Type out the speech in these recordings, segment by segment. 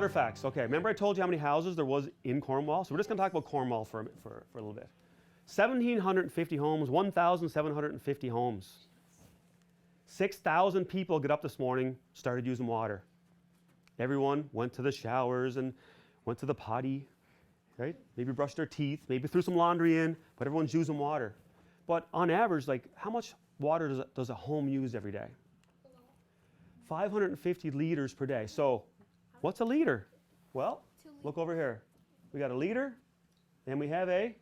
water facts. Okay, remember I told you how many houses there was in Cornwall? So we're just going to talk about Cornwall for a little bit. 1,750 homes, 1,750 homes. 6,000 people get up this morning, started using water. Everyone went to the showers and went to the potty, right? Maybe brushed their teeth, maybe threw some laundry in, but everyone's using water. But on average, like, how much water does a home use every day? 550 liters per day. So what's a liter? Well, look over here. We got a liter, and we have a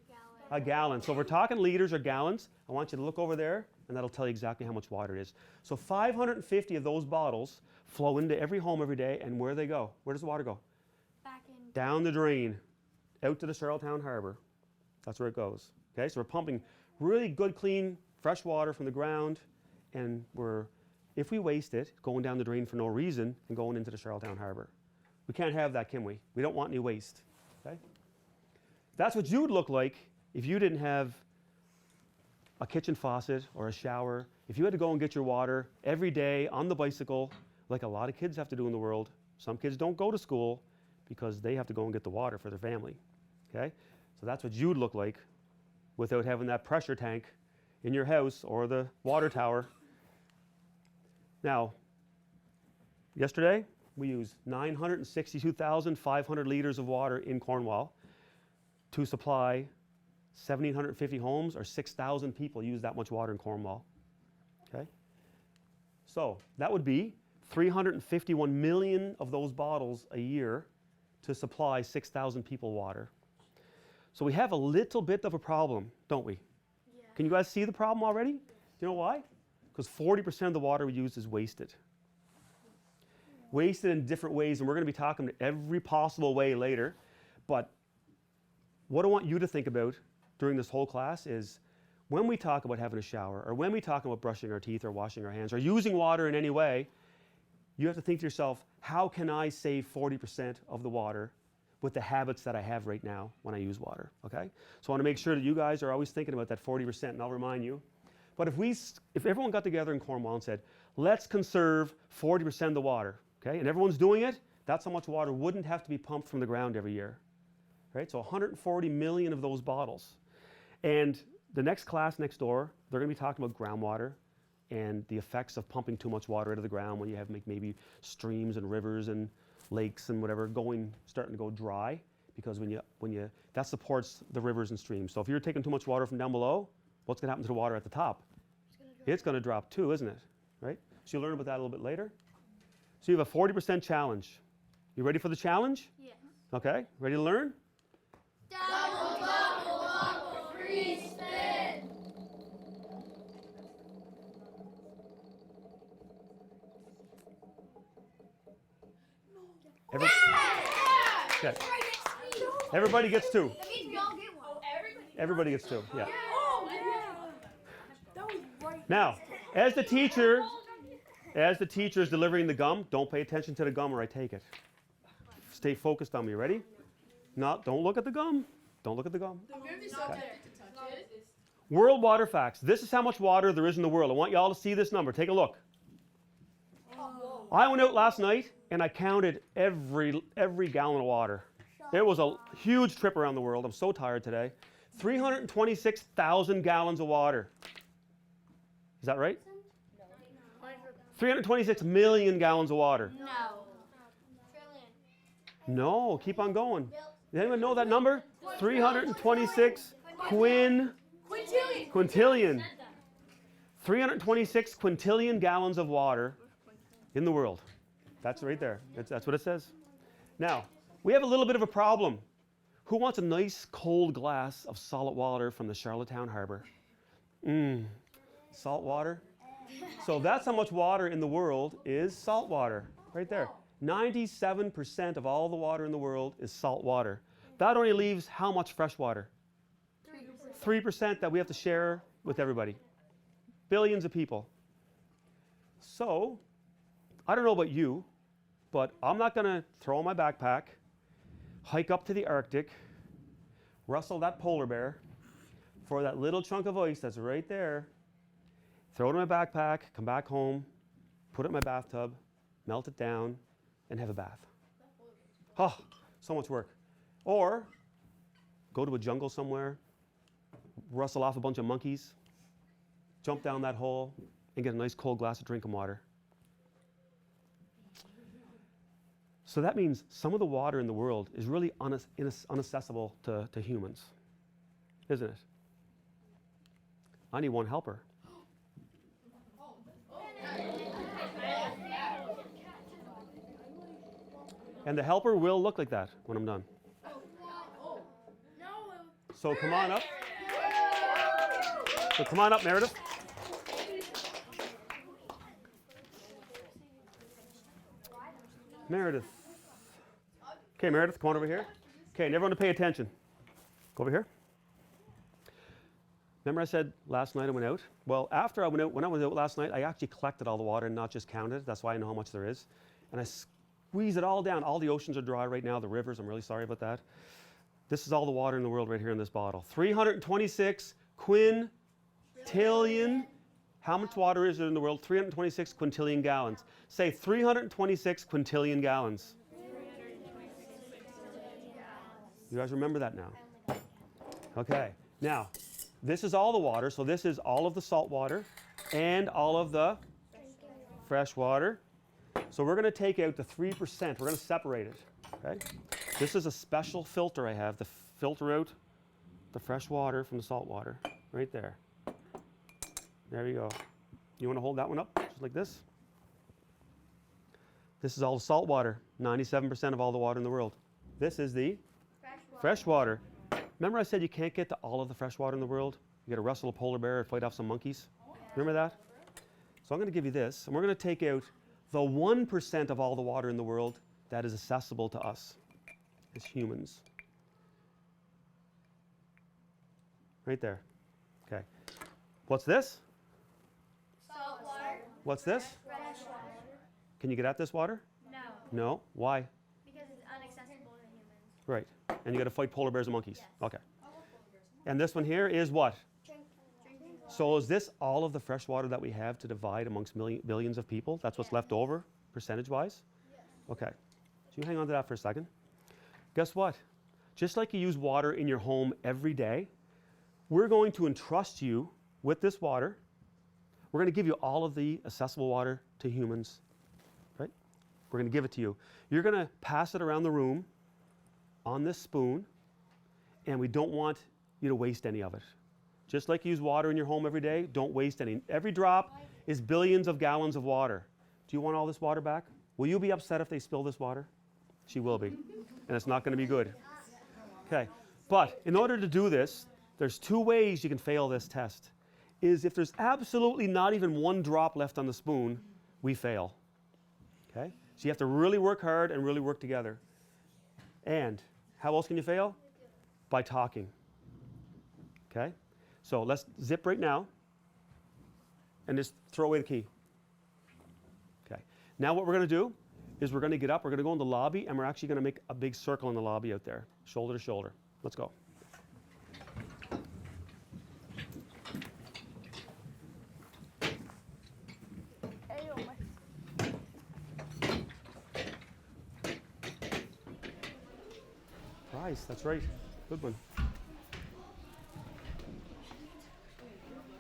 gallon. So if we're talking liters or gallons, I want you to look over there, and that'll tell you exactly how much water it is. So 550 of those bottles flow into every home every day, and where do they go? Where does the water go? Back in. Down the drain, out to the Charlottetown Harbor. That's where it goes. Okay, so we're pumping really good, clean, fresh water from the ground, and if we waste it, going down the drain for no reason and going into the Charlottetown Harbor. We can't have that, can we? We don't want any waste. Okay? That's what you would look like if you didn't have a kitchen faucet or a shower. If you had to go and get your water every day on the bicycle, like a lot of kids have to do in the world. Some kids don't go to school because they have to go and get the water for their family. Okay? So that's what you'd look like without having that pressure tank in your house or the water tower. Now, yesterday we used 962,500 liters of water in Cornwall to supply 1,750 homes, or 6,000 people use that much water in Cornwall. Okay? So that would be 351 million of those bottles a year to supply 6,000 people water. So we have a little bit of a problem, don't we? Yeah. Can you guys see the problem already? Do you know why? Because 40% of the water we use is wasted. Wasted in different ways, and we're going to be talking every possible way later. But what I want you to think about during this whole class is when we talk about having a shower, or when we talk about brushing our teeth or washing our hands or using water in any way, you have to think to yourself, how can I save 40% of the water with the habits that I have right now when I use water? Okay? So I want to make sure that you guys are always thinking about that 40%, and I'll remind you. But if everyone got together in Cornwall and said, let's conserve 40% of the water, okay, and everyone's doing it, that's how much water wouldn't have to be pumped from the ground every year. Right? So 140 million of those bottles. And the next class next door, they're going to be talking about groundwater and the effects of pumping too much water out of the ground when you have maybe streams and rivers and lakes and whatever starting to go dry, because that supports the rivers and streams. So if you're taking too much water from down below, what's going to happen to the water at the top? It's going to drop too, isn't it? Right? So you'll learn about that a little bit later. So you have a 40% challenge. You ready for the challenge? Yes. Okay, ready to learn? Double, double, double, free spin. Okay. Everybody gets two. That means we all get one. Everybody gets two, yeah. Oh, yeah. That was right. Now, as the teacher is delivering the gum, don't pay attention to the gum or I take it. Stay focused on me, ready? No, don't look at the gum. Don't look at the gum. Okay. World water facts. This is how much water there is in the world. I want you all to see this number. Take a look. I went out last night and I counted every gallon of water. It was a huge trip around the world. I'm so tired today. 326,000 gallons of water. Is that right? 326 million gallons of water. No. No, keep on going. Does anyone know that number? 326 quintillion. 326 quintillion gallons of water in the world. That's right there. That's what it says. Now, we have a little bit of a problem. Who wants a nice cold glass of salt water from the Charlottetown Harbor? Salt water? So that's how much water in the world is salt water, right there. 97% of all the water in the world is salt water. That only leaves how much fresh water? 3% that we have to share with everybody. Billions of people. So, I don't know about you, but I'm not going to throw in my backpack, hike up to the Arctic, rustle that polar bear for that little chunk of ice that's right there, throw it in my backpack, come back home, put it in my bathtub, melt it down, and have a bath. Oh, so much work. Or go to a jungle somewhere, rustle off a bunch of monkeys, jump down that hole, and get a nice cold glass of drinking water. So that means some of the water in the world is really inaccessible to humans, isn't it? I need one helper. And the helper will look like that when I'm done. So come on up. So come on up, Meredith. Meredith. Okay, Meredith, come on over here. Okay, and everyone to pay attention. Go over here. Remember I said last night I went out? Well, after I went out, when I went out last night, I actually collected all the water and not just counted it. That's why I know how much there is. And I squeeze it all down. All the oceans are dry right now, the rivers. I'm really sorry about that. This is all the water in the world right here in this bottle. 326 quintillion. How much water is there in the world? 326 quintillion gallons. Say 326 quintillion gallons. You guys remember that now? Okay. Now, this is all the water. So this is all of the salt water and all of the fresh water. So we're going to take out the 3%. We're going to separate it. Okay? This is a special filter I have to filter out the fresh water from the salt water. Right there. There you go. You want to hold that one up just like this? This is all the salt water. 97% of all the water in the world. This is the fresh water. Remember I said you can't get to all of the fresh water in the world? You got to wrestle a polar bear and fight off some monkeys. Remember that? So I'm going to give you this, and we're going to take out the 1% of all the water in the world that is accessible to us as humans. Right there. Okay. What's this? Salt water. What's this? Fresh water. Can you get at this water? No. No. Why? Because it's unaccessible to humans. Right. And you got to fight polar bears and monkeys. Yes. Okay. And this one here is what? Drinking water. So is this all of the fresh water that we have to divide amongst billions of people? That's what's left over, percentage-wise? Yes. Okay. So you hang on to that for a second. Guess what? Just like you use water in your home every day, we're going to entrust you with this water. We're going to give you all of the accessible water to humans, right? We're going to give it to you. You're going to pass it around the room on this spoon, and we don't want you to waste any of it. Just like you use water in your home every day, don't waste any. Every drop is billions of gallons of water. Do you want all this water back? Will you be upset if they spill this water? She will be, and it's not going to be good. Okay, but in order to do this, there's two ways you can fail this test. Is if there's absolutely not even one drop left on the spoon, we fail. Okay? So you have to really work hard and really work together. And how else can you fail? By talking. Okay? So let's zip right now and just throw away the key. Okay. Now what we're going to do is we're going to get up, we're going to go in the lobby, and we're actually going to make a big circle in the lobby out there, shoulder to shoulder. Let's go. Nice, that's right. Good one.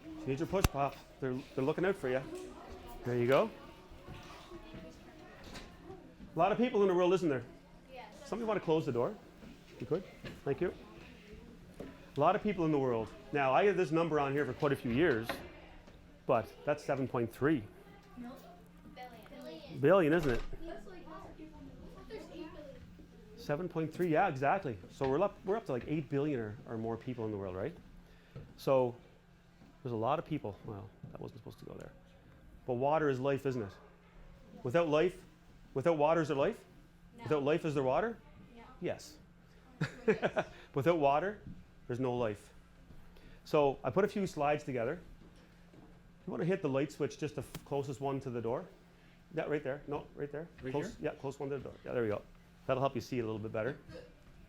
You need your push pop. They're looking out for you. There you go. A lot of people in the world, isn't there? Yes. Somebody want to close the door? You could? Thank you. A lot of people in the world. Now, I have this number on here for quite a few years, but that's 7.3 Billion. billion, isn't it? That's like, there's 8 billion. 7.3, yeah, exactly. So we're up to like 8 billion or more people in the world, right? So there's a lot of people. Well, that wasn't supposed to go there. But water is life, isn't it? Without life, without water is there life? No. Without life is there water? No. Yes. Without water, there's no life. So I put a few slides together. You want to hit the light switch, just the closest one to the door? Yeah, right there. No, right there. Right Close, here? yeah, close one to the door. Yeah, there we go. That'll help you see it a little bit better.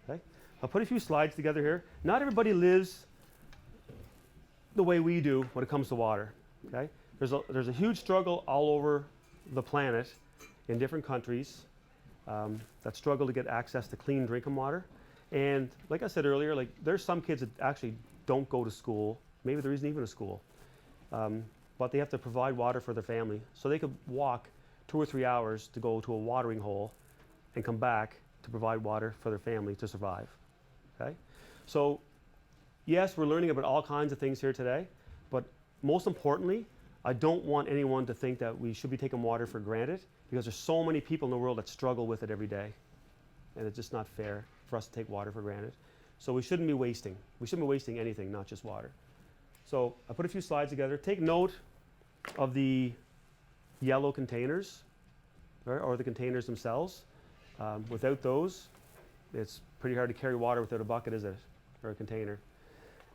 Okay. I'll put a few slides together here. Not everybody lives the way we do when it comes to water. Okay. There's a huge struggle all over the planet in different countries that struggle to get access to clean drinking water. And like I said earlier, like there's some kids that actually don't go to school. Maybe there isn't even a school. But they have to provide water for their family. So they could walk 2 or 3 hours to go to a watering hole and come back to provide water for their family to survive. Okay? So yes, we're learning about all kinds of things here today, but most importantly, I don't want anyone to think that we should be taking water for granted, because there's so many people in the world that struggle with it every day. And it's just not fair for us to take water for granted. So we shouldn't be wasting. We shouldn't be wasting anything, not just water. So I put a few slides together. Take note of the yellow containers, right, or the containers themselves. Without those, it's pretty hard to carry water without a bucket, is it? Or a container.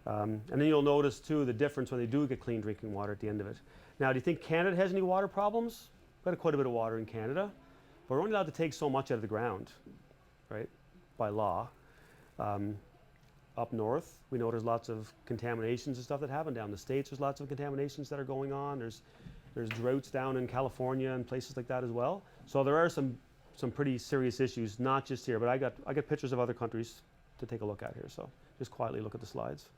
And then you'll notice too the difference when they do get clean drinking water at the end of it. Now, do you think Canada has any water problems? We've got quite a bit of water in Canada, but we're only allowed to take so much out of the ground, right, by law. Up north, we know there's lots of contaminations and stuff that happen. Down in the States, there's lots of contaminations that are going on. There's droughts down in California and places like that as well. So there are some pretty serious issues, not just here, but I got pictures of other countries to take a look at here. So just quietly look at the slides.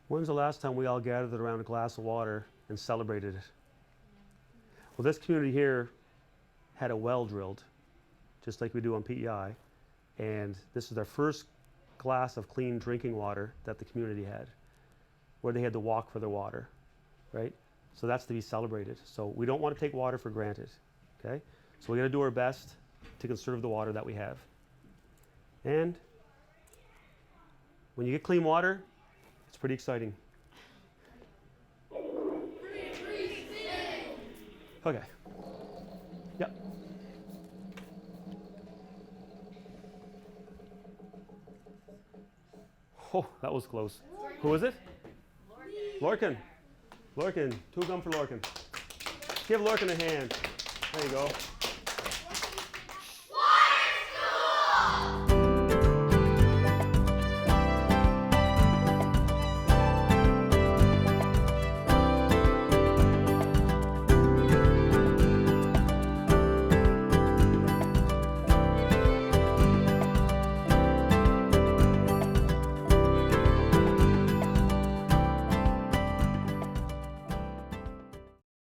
When's the last time we all gathered around a glass of water and celebrated it? Well, this community here had a well drilled, just like we do on PEI, and this is their first glass of clean drinking water that the community had, where they had to walk for their water, right? So that's to be celebrated. So we don't want to take water for granted, okay? So we got to do our best to conserve the water that we have. And when you get clean water, it's pretty exciting. Okay. Yep. Oh, that was close. Who was it? Lorcan. Lorcan. Two gum for Lorcan. Give Lorcan a hand. There you go.